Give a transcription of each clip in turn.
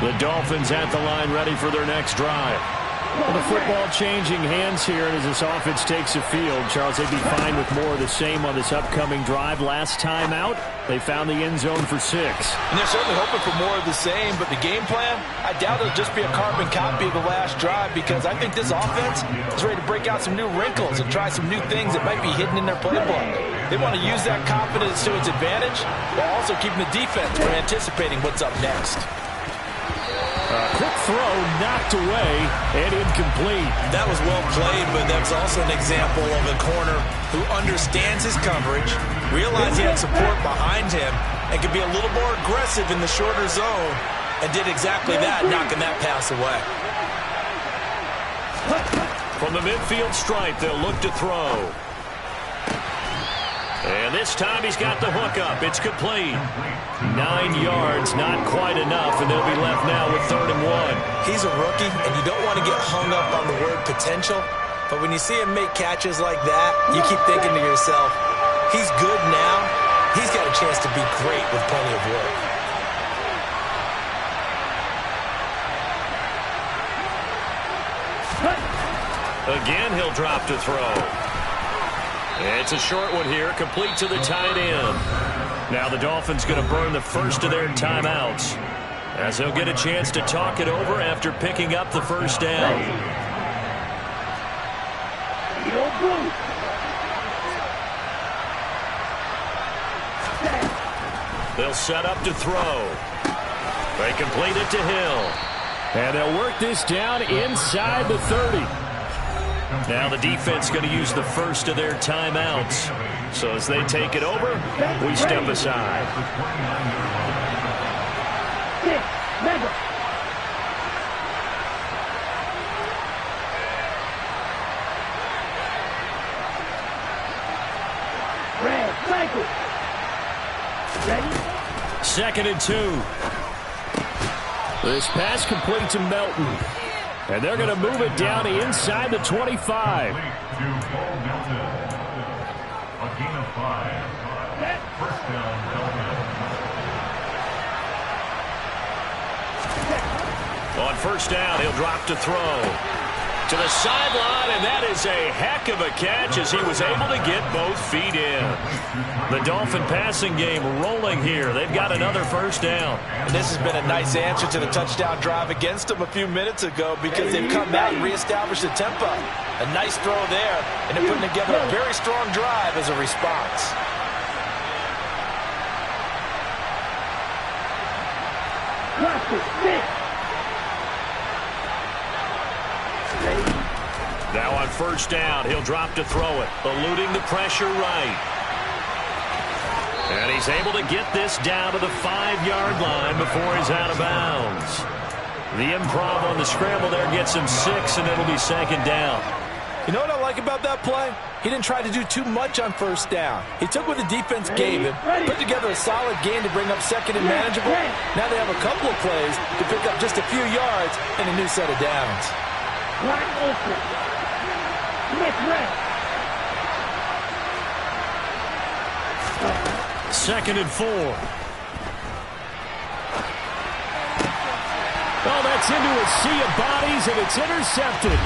The Dolphins at the line ready for their next drive. Well, the football changing hands here as this offense takes the field. Charles, they'd be fine with more of the same on this upcoming drive. Last time out, they found the end zone for 6. And they're certainly hoping for more of the same, but the game plan, I doubt it'll just be a carbon copy of the last drive, because I think this offense is ready to break out some new wrinkles and try some new things that might be hidden in their playbook. They want to use that confidence to its advantage while also keeping the defense from anticipating what's up next. Quick throw knocked away and incomplete. That was well played, but that's also an example of a corner who understands his coverage, realized he had support behind him, and could be a little more aggressive in the shorter zone, and did exactly that, knocking that pass away. From the midfield stripe, they'll look to throw. And this time he's got the hook up. It's complete. 9 yards, not quite enough, and they'll be left now with 3rd and 1. He's a rookie, and you don't want to get hung up on the word potential, but when you see him make catches like that, you keep thinking to yourself, he's good now. He's got a chance to be great with plenty of work. Again, he'll drop to throw. It's a short one here, complete to the tight end. Now the Dolphins going to burn the first of their timeouts, as they'll get a chance to talk it over after picking up the first down. They'll set up to throw. They complete it to Hill. And they'll work this down inside the 30. Now the defense going to use the first of their timeouts. So as they take it over, we step aside. Second and 2. This pass complete to Melton. And they're going to move it down inside the 25. On first down, he'll drop to throw. To the sideline, and that is a heck of a catch as he was able to get both feet in. The Dolphin passing game rolling here. They've got another first down. And this has been a nice answer to the touchdown drive against them a few minutes ago, because they've come out and reestablished the tempo. A nice throw there, and they're putting together a very strong drive as a response. Now on first down, he'll drop to throw it, eluding the pressure right. And he's able to get this down to the 5-yard line before he's out of bounds. The improv on the scramble there gets him 6, and it'll be second down. You know what I like about that play? He didn't try to do too much on first down. He took what the defense gave him, put together a solid gain to bring up second and manageable. Now they have a couple of plays to pick up just a few yards and a new set of downs. Second and 4. Oh, that's into a sea of bodies, and it's intercepted.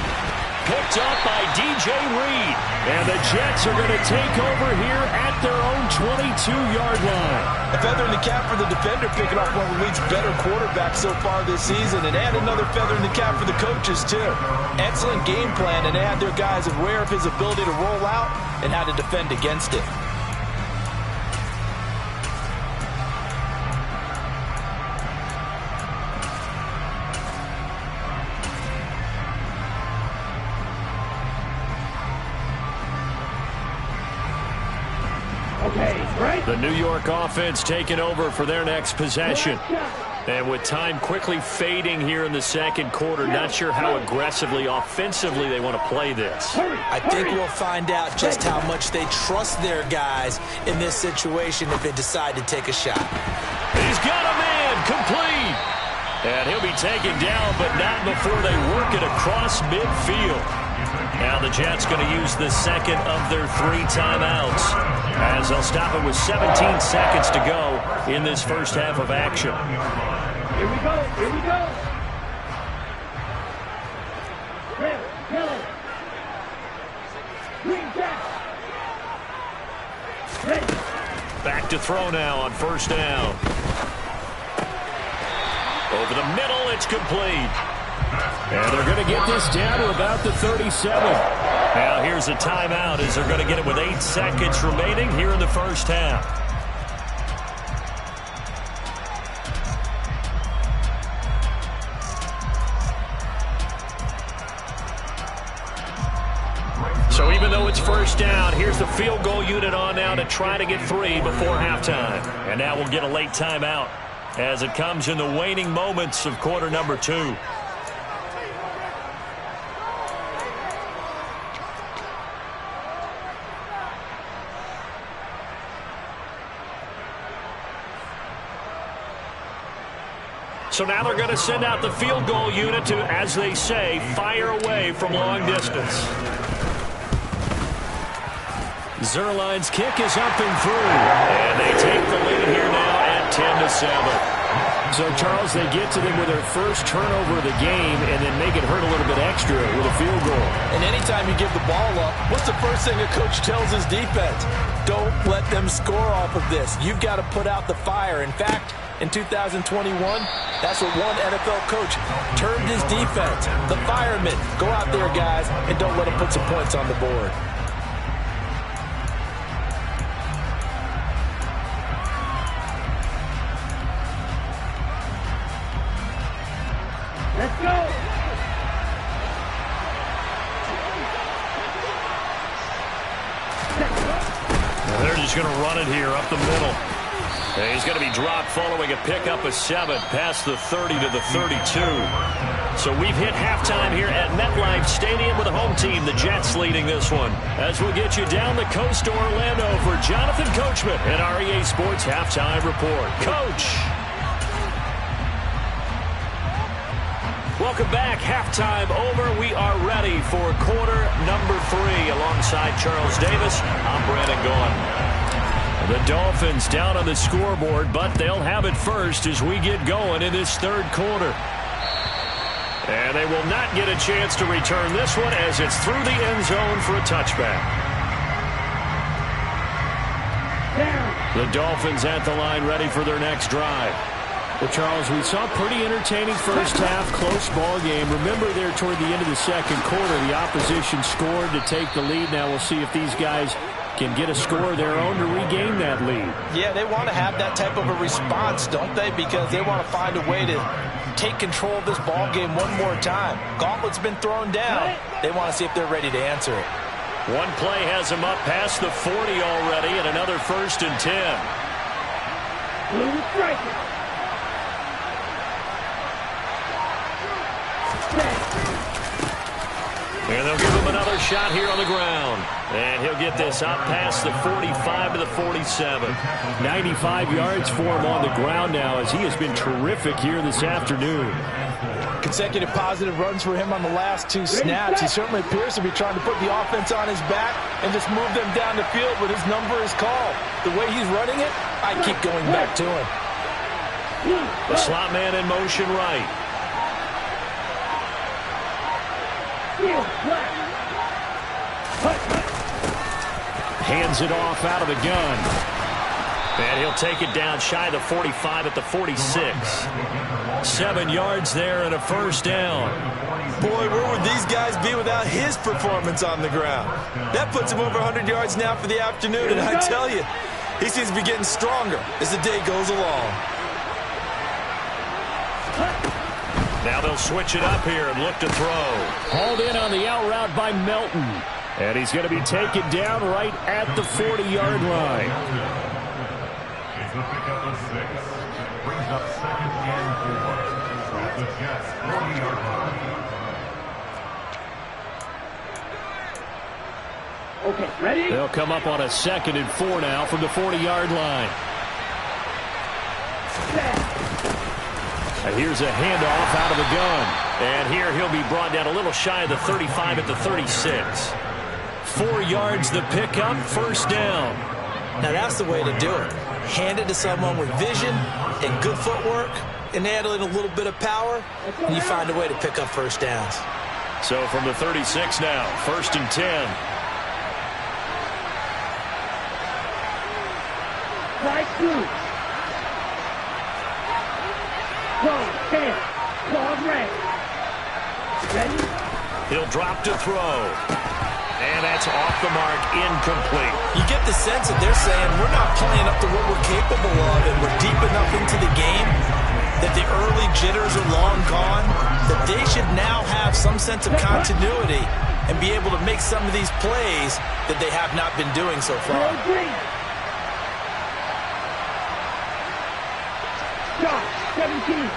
Picked up by DJ Reed. And the Jets are going to take over here at their own 22-yard line. A feather in the cap for the defender, picking off one of the league's better quarterbacks so far this season, and add another feather in the cap for the coaches, too. Excellent game plan, and they had their guys aware of his ability to roll out and how to defend against it. The New York offense taking over for their next possession. And with time quickly fading here in the second quarter, not sure how aggressively, offensively they want to play this. I think we'll find out just how much they trust their guys in this situation if they decide to take a shot. He's got a man, complete. And he'll be taken down, but not before they work it across midfield. Now the Jets going to use the second of their 3 timeouts, as they'll stop it with 17 seconds to go in this first half of action. Here we go. Here we go. Red, yellow. Green, jack. Red. Back to throw now on first down. Over the middle, it's complete. And they're going to get this down to about the 37. Now here's a timeout as they're going to get it with 8 seconds remaining here in the first half. So even though it's first down, here's the field goal unit on now to try to get 3 before halftime. And now we'll get a late timeout as it comes in the waning moments of quarter number 2. So now they're going to send out the field goal unit to, as they say, fire away from long distance. Zuerlein's kick is up and through. And they take the lead here now at 10-7. So, Charles, they get to them with their first turnover of the game and then make it hurt a little bit extra with a field goal. And anytime you give the ball up, what's the first thing a coach tells his defense? Don't let them score off of this. You've got to put out the fire. In fact, in 2021, that's what one NFL coach termed his defense. The firemen. Go out there, guys, and don't let them put some points on the board. Let's go. Now they're just going to run it here up the middle. And he's going to be dropped following a pickup of 7 past the 30 to the 32. So we've hit halftime here at MetLife Stadium with the home team, the Jets, leading this one. As we'll get you down the coast to Orlando for Jonathan Coachman at REA Sports Halftime Report. Coach. Welcome back. Halftime over. We are ready for quarter number 3. Alongside Charles Davis, I'm Brandon Gaughan. The Dolphins down on the scoreboard, but they'll have it first as we get going in this third quarter. And they will not get a chance to return this one as it's through the end zone for a touchback. The Dolphins at the line ready for their next drive. Well, Charles, we saw a pretty entertaining first half, close ball game. Remember there toward the end of the second quarter, the opposition scored to take the lead. Now we'll see if these guys can get a score of their own to regain that lead. Yeah, they want to have that type of a response, don't they? Because they want to find a way to take control of this ball game one more time. Gauntlet's been thrown down. They want to see if they're ready to answer it. One play has them up past the 40 already, and another 1st and 10. Blue striker. And they'll give him another shot here on the ground. And he'll get this up past the 45 to the 47. 95 yards for him on the ground now as he has been terrific here this afternoon. Consecutive positive runs for him on the last 2 snaps. He certainly appears to be trying to put the offense on his back and just move them down the field, but his number is called. The way he's running it, I keep going back to him. The slot man in motion right. Hands it off out of the gun. And he'll take it down shy of the 45 at the 46. 7 yards there and a first down. Boy, where would these guys be without his performance on the ground? That puts him over 100 yards now for the afternoon, and I tell you, he seems to be getting stronger as the day goes along. Now they'll switch it up here and look to throw. Hauled in on the out route by Melton. And he's going to be taken down right at the 40-yard line. It's the pickup of 6. Brings up 2nd and 4 at the Jets 40-yard line. Okay, ready? They'll come up on a 2nd and 4 now from the 40-yard line. And here's a handoff out of the gun. And here he'll be brought down a little shy of the 35 at the 36. 4 yards the pickup, first down. Now that's the way to do it. Hand it to someone with vision and good footwork, and add in a little bit of power, and you find a way to pick up first downs. So from the 36 now, 1st and 10. Right through. Close, 10. Claws red. Ready? He'll drop to throw. And that's off the mark, incomplete. You get the sense that they're saying we're not playing up to what we're capable of, and we're deep enough into the game that the early jitters are long gone, that they should now have some sense of continuity and be able to make some of these plays that they have not been doing so far. Shot, 17.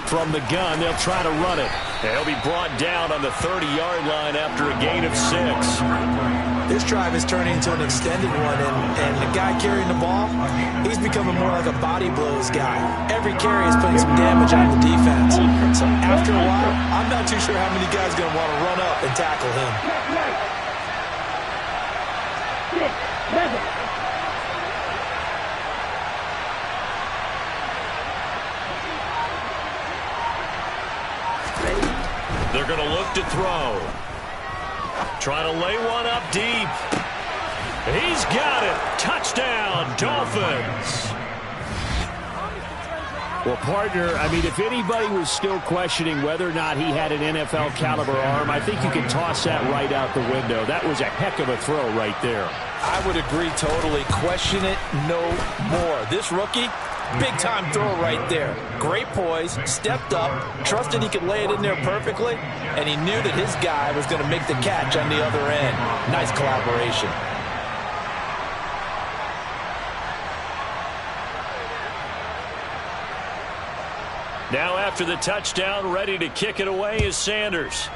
From the gun, they'll try to run it. They'll be brought down on the 30-yard line after a gain of 6. This drive is turning into an extended one, and the guy carrying the ball, he's becoming more like a body blows guy. Every carry is putting some damage on the defense. So after a while, I'm not too sure how many guys are going to want to run up and tackle him. 6, 11. They're going to look to throw. Trying to lay one up deep. He's got it. Touchdown, Dolphins. Well, partner, I mean, if anybody was still questioning whether or not he had an NFL caliber arm, I think you can toss that right out the window. That was a heck of a throw right there. I would agree totally. Question it no more. This rookie, big-time throw right there. Great poise, stepped up, trusted he could lay it in there perfectly, and he knew that his guy was going to make the catch on the other end. Nice collaboration. Now after the touchdown, ready to kick it away is Sanders.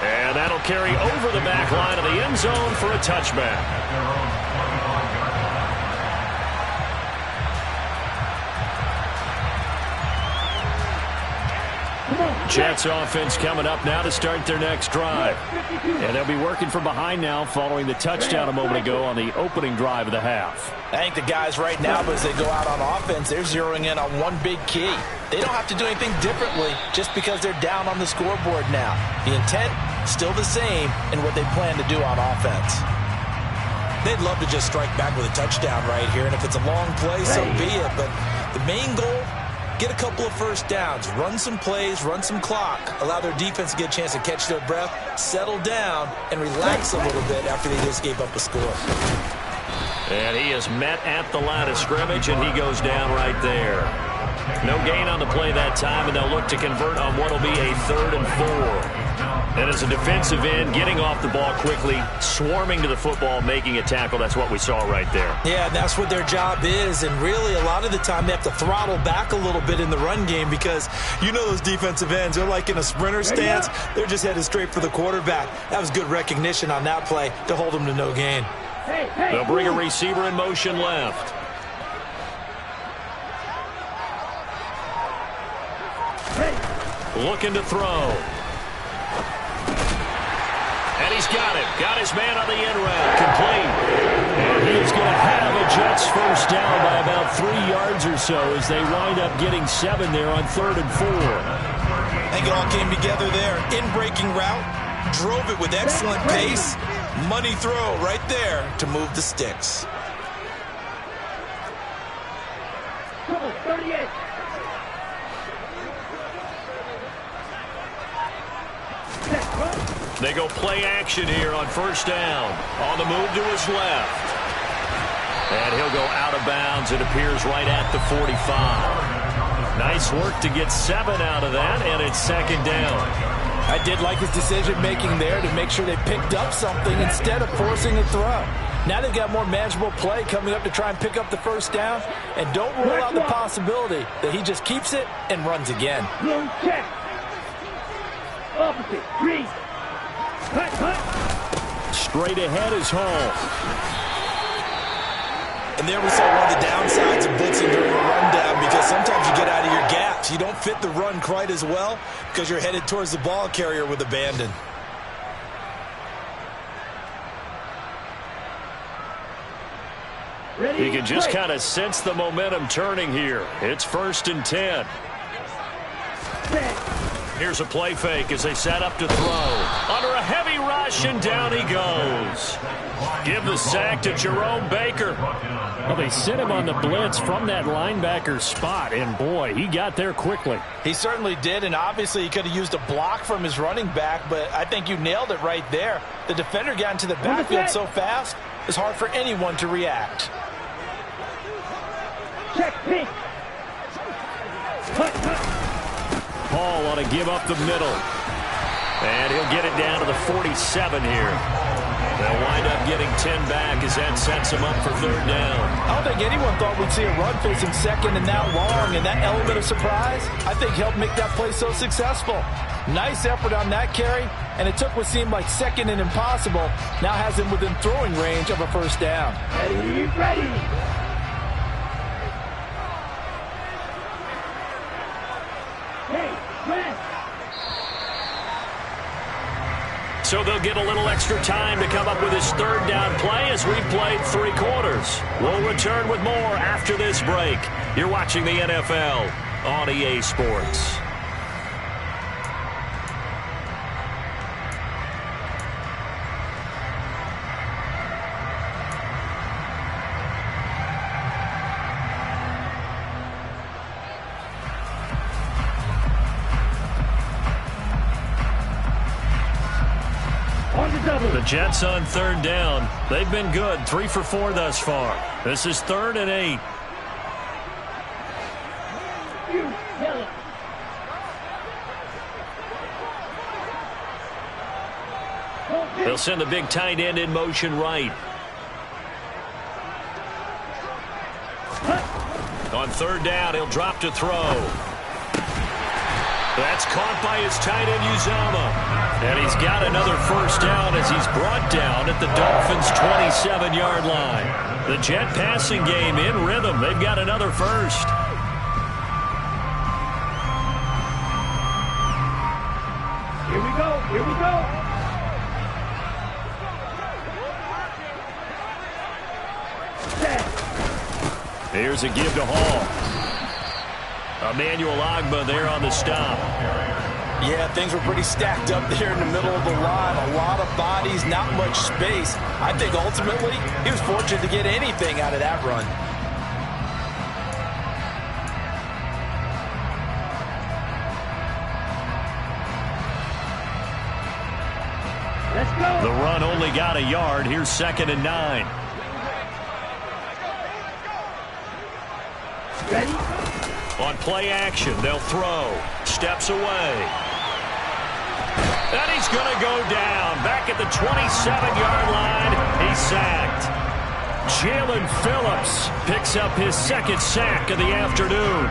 And that'll carry over the back line of the end zone for a touchback. Jets offense coming up now to start their next drive. And they'll be working from behind now following the touchdown a moment ago on the opening drive of the half. I think the guys right now, as they go out on offense, they're zeroing in on one big key. They don't have to do anything differently just because they're down on the scoreboard now. The intent, still the same in what they plan to do on offense. They'd love to just strike back with a touchdown right here, and if it's a long play, so be it. But the main goal, get a couple of first downs, run some plays, run some clock, allow their defense to get a chance to catch their breath, settle down, and relax a little bit after they just gave up a score. And he is met at the line of scrimmage, and he goes down right there. No gain on the play that time, and they'll look to convert on what will be a 3rd and 4. And as a defensive end, getting off the ball quickly, swarming to the football, making a tackle, that's what we saw right there. Yeah, that's what their job is, and really a lot of the time they have to throttle back a little bit in the run game because you know those defensive ends, they're like in a sprinter stance. They're just headed straight for the quarterback. That was good recognition on that play to hold them to no gain. They'll bring a receiver in motion left. Looking to throw. And he's got it. Got his man on the end route. Complete. And he's going to have a Jets first down by about 3 yards or so as they wind up getting 7 there on 3rd and 4. I think it all came together there. In-breaking route. Drove it with excellent pace. Money throw right there to move the sticks. 38. They go play action here on first down. On the move to his left. And he'll go out of bounds. It appears right at the 45. Nice work to get 7 out of that, and it's 2nd down. I did like his decision-making there to make sure they picked up something instead of forcing a throw. Now they've got more manageable play coming up to try and pick up the first down, and don't rule out the possibility that he just keeps it and runs again. Blue check. Opposite. Green. Cut. Straight ahead is Hall. And there we saw one of the downsides of blitzing during a rundown, because sometimes you get out of your gaps. You don't fit the run quite as well because you're headed towards the ball carrier with abandon. You can just kind of sense the momentum turning here. It's 1st and 10. Here's a play fake as they set up to throw. Under a heavy rush, and down he goes. Give the sack to Jerome Baker. Well, they sent him on the blitz from that linebacker spot, and boy, he got there quickly. He certainly did, and obviously he could have used a block from his running back, but I think you nailed it right there. The defender got into the backfield so fast, it's hard for anyone to react. Check pink. Paul ought to give up the middle. And he'll get it down to the 47 here. They'll wind up getting 10 back as that sets him up for 3rd down. I don't think anyone thought we'd see a run facing second and that long, and that element of surprise, I think, helped make that play so successful. Nice effort on that carry, and it took what seemed like second and impossible, now has him within throwing range of a 1st down. Ready. So they'll get a little extra time to come up with his 3rd down play as we've played 3 quarters. We'll return with more after this break. You're watching the NFL on EA Sports. The Jets on 3rd down. They've been good. 3 for 4 thus far. This is 3rd and 8. They'll send the big tight end in motion right. On 3rd down, he'll drop to throw. That's caught by his tight end, Uzomah. And he's got another 1st down as he's brought down at the Dolphins' 27-yard line. The Jet passing game in rhythm. They've got another 1st. Here we go. Here's a give to Hall. Emmanuel Ogbah there on the stop. Yeah, things were pretty stacked up there in the middle of the line. A lot of bodies, not much space. I think ultimately he was fortunate to get anything out of that run. Let's go. The run only got a yard. Here's 2nd and 9. Ready? On play action, they'll throw. Steps away. And he's going to go down. Back at the 27-yard line, he's sacked. Jalen Phillips picks up his 2nd sack of the afternoon.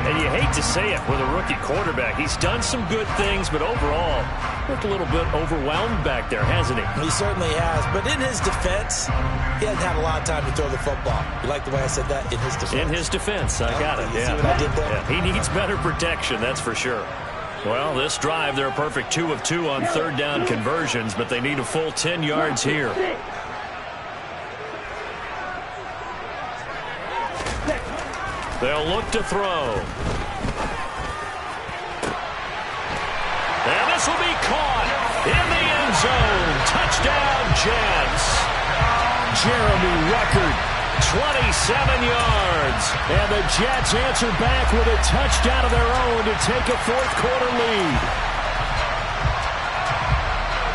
And you hate to say it with a rookie quarterback. He's done some good things, but overall, looked a little bit overwhelmed back there, hasn't he? He certainly has. But in his defense, he hasn't had a lot of time to throw the football. You like the way I said that? In his defense. In his defense. I got it. You see what I did there? Yeah, he needs better protection, that's for sure. Well, this drive, they're a perfect 2 of 2 on 3rd down conversions, but they need a full 10 yards here. They'll look to throw. And this will be caught in the end zone. Touchdown, Jets. Jeremy Ruckert, 27 yards. And the Jets answer back with a touchdown of their own to take a 4th quarter lead.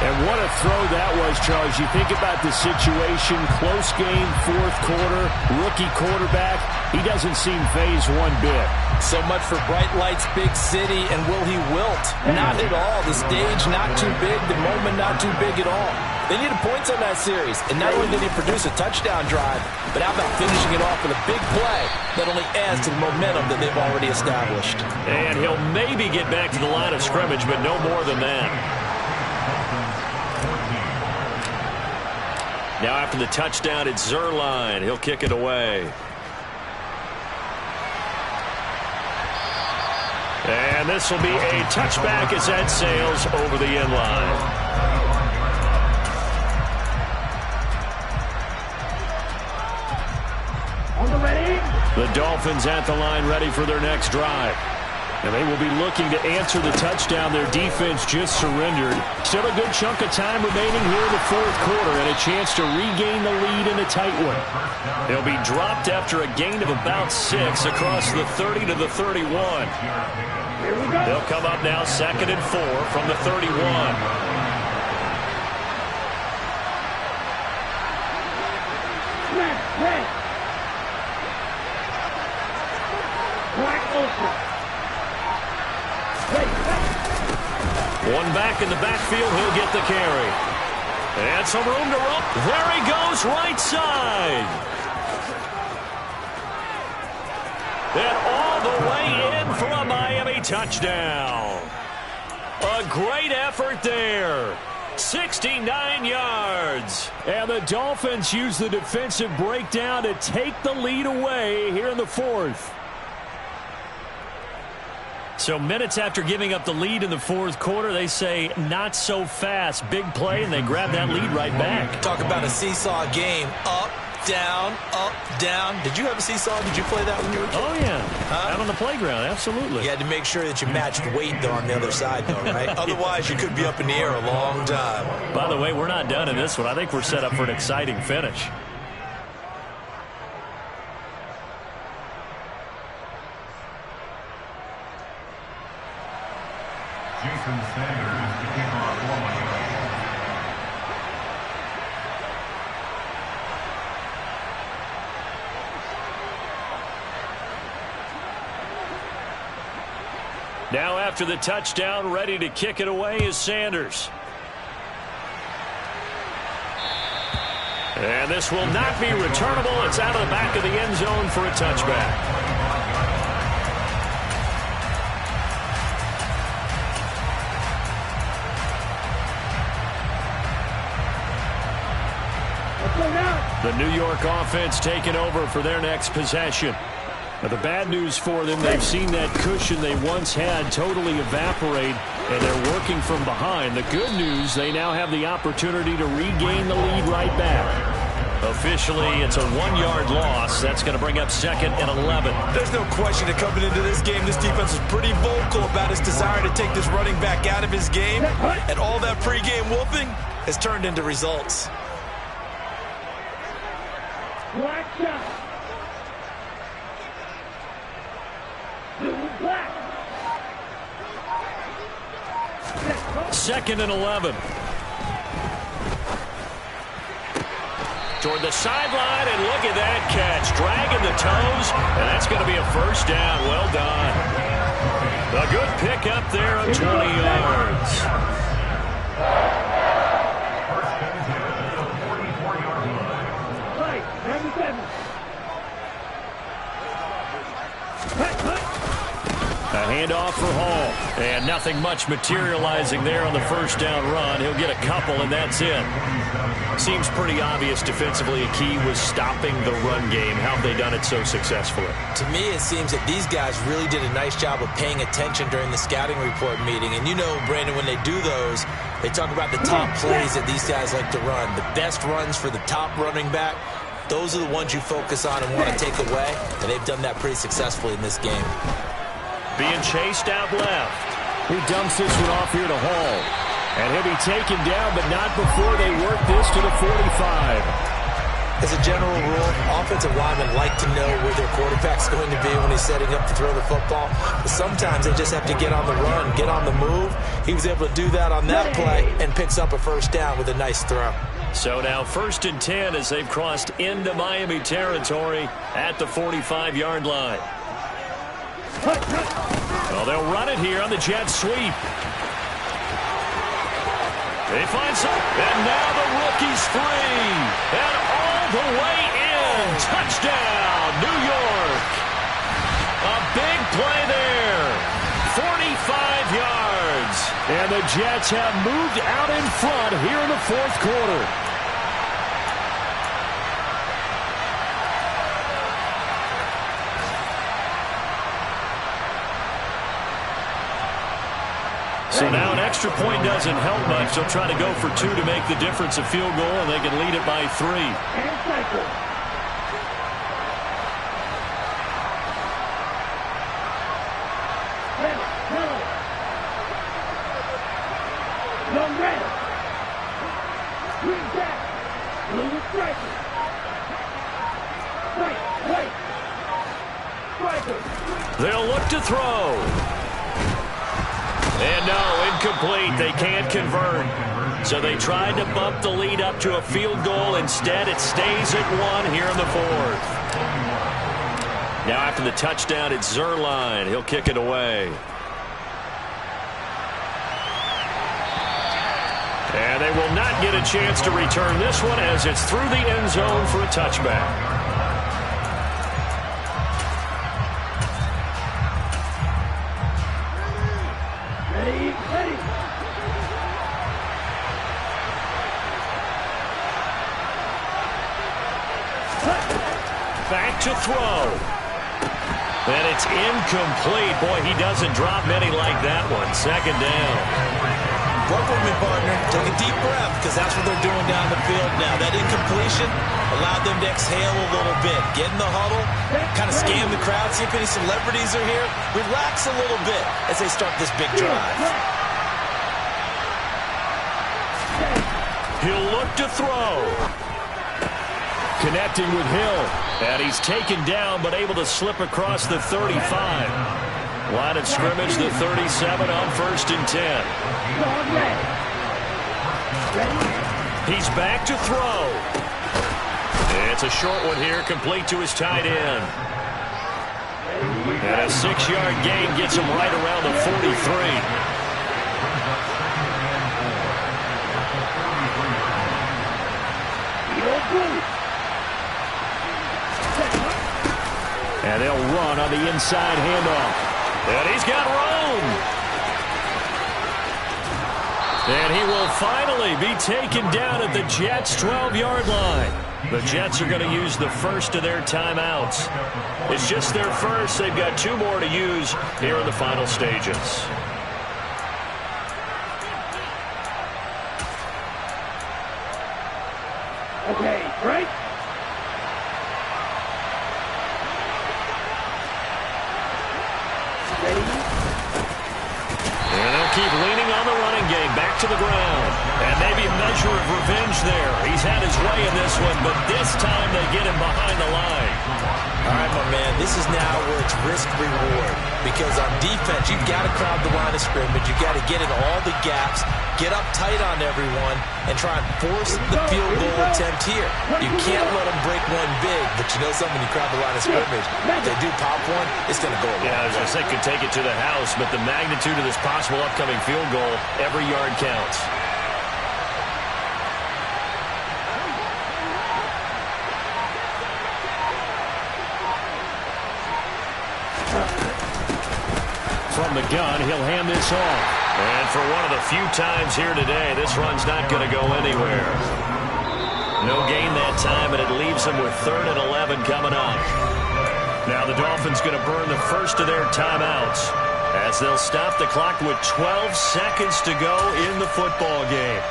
And what a throw that was, Charles. You think about the situation, close game, 4th quarter, rookie quarterback. He doesn't seem phased one bit. So much for bright lights, big city, and will he wilt? Not at all. The stage not too big, the moment not too big at all. They needed points on that series, and not only did he produce a touchdown drive, but how about finishing it off with a big play that only adds to the momentum that they've already established. And he'll maybe get back to the line of scrimmage, but no more than that. Now after the touchdown, it's Zuerlein. He'll kick it away. And this will be a touchback as that sails over the end line. The Dolphins at the line ready for their next drive. And they will be looking to answer the touchdown their defense just surrendered. Still a good chunk of time remaining here in the fourth quarter and a chance to regain the lead in a tight one. They'll be dropped after a gain of about 6 across the 30 to the 31. They'll come up now 2nd and 4 from the 31. One back in the backfield, he'll get the carry. And some room to run. There he goes, right side. And all the way in for a Miami touchdown. A great effort there. 69 yards. And the Dolphins use the defensive breakdown to take the lead away here in the fourth. So minutes after giving up the lead in the fourth quarter, they say not so fast. Big play, and they grab that lead right back. Talk about a seesaw game. Up, down, up, down. Did you have a seesaw? Did you play that when you were a kid? Oh, yeah. Out on the playground, absolutely. You had to make sure that you matched weight, though, on the other side, though, right? Otherwise, you could be up in the air a long time. By the way, we're not done in this one. I think we're set up for an exciting finish. Jason Sanders to kick off for Miami. Now after the touchdown, ready to kick it away is Sanders. And this will not be returnable. It's out of the back of the end zone for a touchback. The New York offense taking over for their next possession. But the bad news for them, they've seen that cushion they once had totally evaporate, and they're working from behind. The good news, they now have the opportunity to regain the lead right back. Officially, it's a 1-yard loss. That's going to bring up 2nd and 11. There's no question that coming into this game, this defense is pretty vocal about its desire to take this running back out of his game. And all that pregame whooping has turned into results. Black shot. Black. 2nd and 11. Toward the sideline, and look at that catch. Dragging the toes, and that's going to be a first down. Well done. A good pick up there of 20 yards. A handoff for Hall. And nothing much materializing there on the first down run. He'll get a couple, and that's it. Seems pretty obvious defensively a key was stopping the run game. How have they done it so successfully? To me, it seems that these guys really did a nice job of paying attention during the scouting report meeting. And you know, Brandon, when they do those, they talk about the top plays that these guys like to run. The best runs for the top running back. Those are the ones you focus on and want to take away. And they've done that pretty successfully in this game. Being chased out left. He dumps this one off here to Hall. And he'll be taken down, but not before they work this to the 45. As a general rule, offensive linemen like to know where their quarterback's going to be when he's setting up to throw the football. But sometimes they just have to get on the run, get on the move. He was able to do that on that play and picks up a first down with a nice throw. So now 1st and 10 as they've crossed into Miami territory at the 45-yard line. Well, they'll run it here on the jet sweep. They find some, and now the rookie's free. And all the way in. Touchdown, New York. A big play there. 45 yards. And the Jets have moved out in front here in the fourth quarter. So now an extra point doesn't help much. They'll try to go for 2 to make the difference a field goal, and they can lead it by 3. And cycle. Long red. Green back. Blue striker. White. Striker. They'll look to throw. And no, incomplete. They can't convert. So they tried to bump the lead up to a field goal. Instead, it stays at 1 here in the 4th. Now after the touchdown, it's Zuerlein. He'll kick it away. And they will not get a chance to return this one as it's through the end zone for a touchback. Ready. Back to throw. And it's incomplete. Boy, he doesn't drop many like that one. 2nd down. Work with me, partner. Take a deep breath, because that's what they're doing down the field now. That incompletion allowed them to exhale a little bit. Get in the huddle, kind of scan the crowd, see if any celebrities are here. Relax a little bit as they start this big drive. He'll look to throw. Connecting with Hill. And he's taken down, but able to slip across the 35. Line of scrimmage, the 37 on 1st and 10. He's back to throw. It's a short one here, complete to his tight end. And a 6-yard gain gets him right around the 43. And they'll run on the inside handoff. And he's got room. And he will finally be taken down at the Jets' 12-yard line. The Jets are going to use the first of their timeouts. It's just their first. They've got 2 more to use here in the final stages. Okay, right? And they'll keep leaning on the running game. Back to the ground. And maybe a measure of revenge there. He's had his way in this one, but this time they get him behind the line. All right, my man, this is now where it's risk-reward. Because on defense, you've got to crowd the line of scrimmage. You've got to get in all the gaps, get up tight on everyone, and try and force the field goal attempt here. You can't let them break one big, but you know something, when you crowd the line of scrimmage, if they do pop one, it's going to go away. Yeah, I was going to say, could take it to the house, but the magnitude of this possible upcoming field goal, every yard counts. From the gun, he'll hand this off. And for one of the few times here today, this run's not going to go anywhere. No gain that time, and it leaves them with 3rd and 11 coming up. Now the Dolphins going to burn the first of their timeouts as they'll stop the clock with 12 seconds to go in the football game.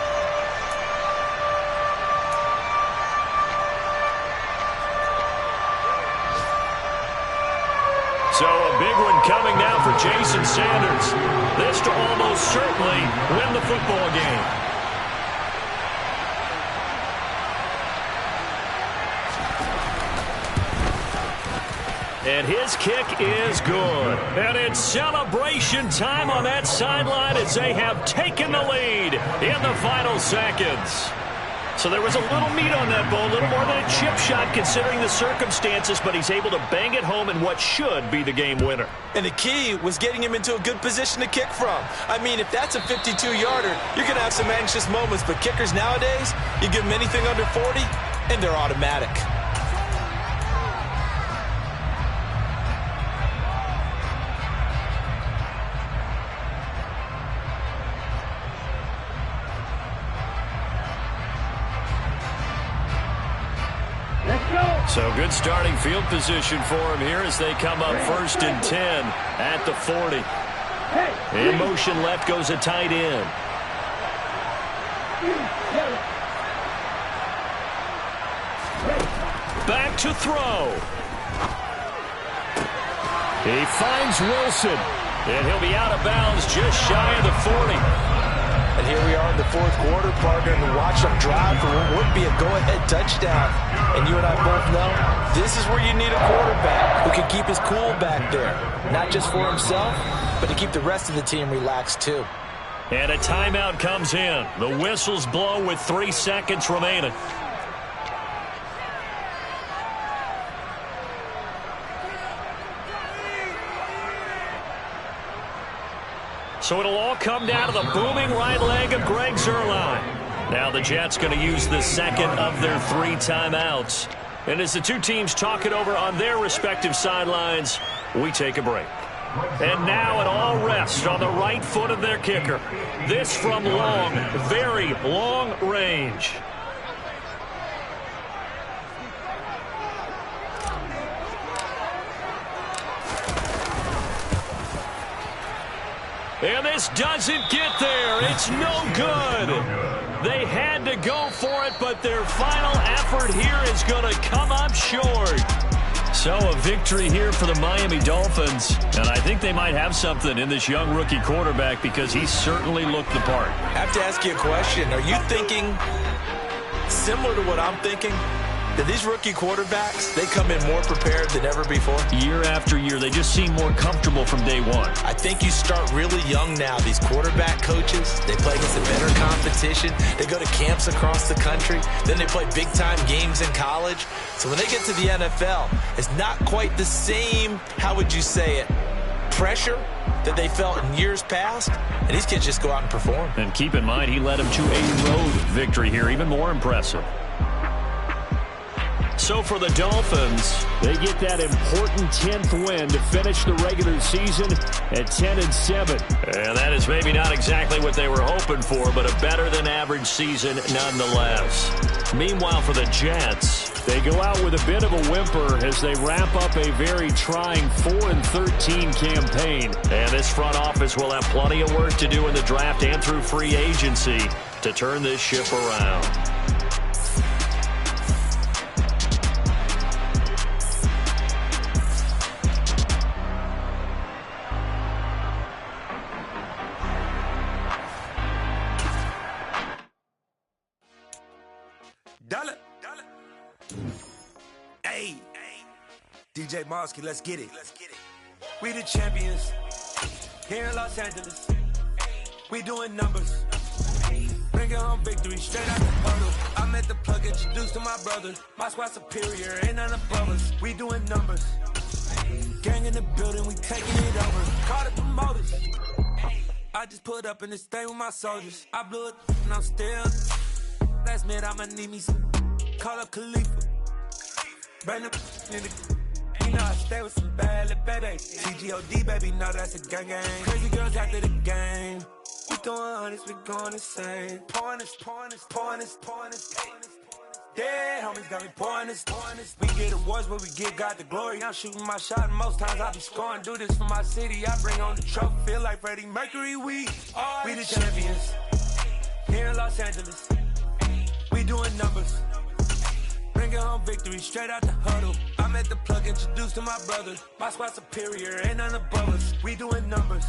So a big one coming now for Jason Sanders. This to almost certainly win the football game. And his kick is good. And it's celebration time on that sideline as they have taken the lead in the final seconds. So there was a little meat on that ball, a little more than a chip shot considering the circumstances, but he's able to bang it home in what should be the game winner. And the key was getting him into a good position to kick from. I mean, if that's a 52-yarder, you're going to have some anxious moments, but kickers nowadays, you give them anything under 40, and they're automatic. So good starting field position for him here as they come up 1st and 10 at the 40. In motion left goes a tight end. Back to throw. He finds Wilson, and he'll be out of bounds just shy of the 40. And here we are in the fourth quarter, partner, and watch them drive for what would be a go-ahead touchdown. And you and I both know this is where you need a quarterback who can keep his cool back there. Not just for himself, but to keep the rest of the team relaxed too. And a timeout comes in. The whistles blow with 3 seconds remaining. So it'll all come down to the booming right leg of Greg Zuerlein. Now the Jets going to use the second of their 3 timeouts. And as the two teams talk it over on their respective sidelines, we take a break. And now it all rests on the right foot of their kicker. This from long, very long range. And this doesn't get there. It's no good. They had to go for it, but their final effort here is going to come up short. So a victory here for the Miami Dolphins. And I think they might have something in this young rookie quarterback because he certainly looked the part. I have to ask you a question. Are you thinking similar to what I'm thinking? That these rookie quarterbacks, they come in more prepared than ever before? Year after year, they just seem more comfortable from day one. I think you start really young now. These quarterback coaches, they play against a better competition. They go to camps across the country. Then they play big-time games in college. So when they get to the NFL, it's not quite the same, how would you say it, pressure that they felt in years past. And these kids just go out and perform. And keep in mind, he led them to a road victory here, even more impressive. So for the Dolphins, they get that important 10th win to finish the regular season at 10-7. And that is maybe not exactly what they were hoping for, but a better-than-average season nonetheless. Meanwhile, for the Jets, they go out with a bit of a whimper as they wrap up a very trying 4-13 campaign. And this front office will have plenty of work to do in the draft and through free agency to turn this ship around. Hey, DJ Mosky, let's get it. We the champions here in Los Angeles. We doing numbers. Bringing home victory straight out the huddle. I'm at the plug, introduced to my brother. My squad superior, ain't none above us. We doing numbers. Gang in the building, we taking it over. Call the promoters. I just put up in this thing with my soldiers. I blew it and I'm still. Last minute, I'ma need me some. Call up Khalifa. Brand new in the. You know I stay with some bad little baby. TGOD, baby, no, that's a gang gang. Crazy girls after the game. We throwing hundreds, we going insane. Pouring this. Dead homies got me pouring this. We get awards, but we give God the glory. I'm shooting my shot, and most times I be scoring. Do this for my city, I bring on the trophy. Feel like Freddie Mercury, we the champions here in Los Angeles. We doing numbers. Bringing home victory straight out the huddle. I'm at the plug, introduced to my brother. My squad superior, ain't none above us. We doing numbers.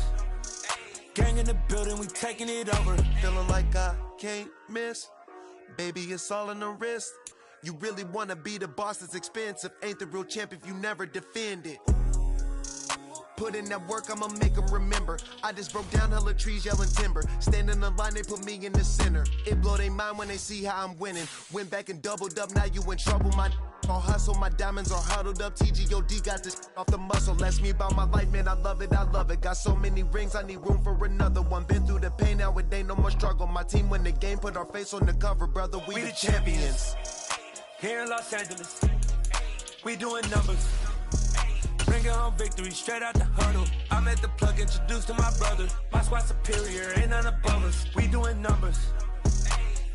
Gang in the building, we taking it over. Feeling like I can't miss. Baby, it's all in the wrist. You really wanna be the boss, that's expensive. Ain't the real champ if you never defend it. Put in that work, I'ma make them remember. I just broke down hella trees, yelling timber. Stand in the line, they put me in the center. It blow their mind when they see how I'm winning. Went back and doubled up, now you in trouble. My all hustle, my diamonds are huddled up. TGOD got this off the muscle. Ask me about my life, man, I love it. Got so many rings, I need room for another one. Been through the pain, now it ain't no more struggle. My team win the game, put our face on the cover, brother. We the champions. Here in Los Angeles, we doing numbers. Bringing home victory straight out the huddle. I'm at the plug, introduced to my brother. My squad superior, ain't none above us. We doing numbers.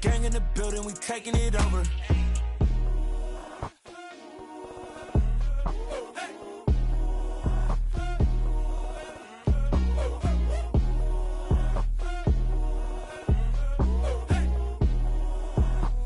Gang in the building, we taking it over.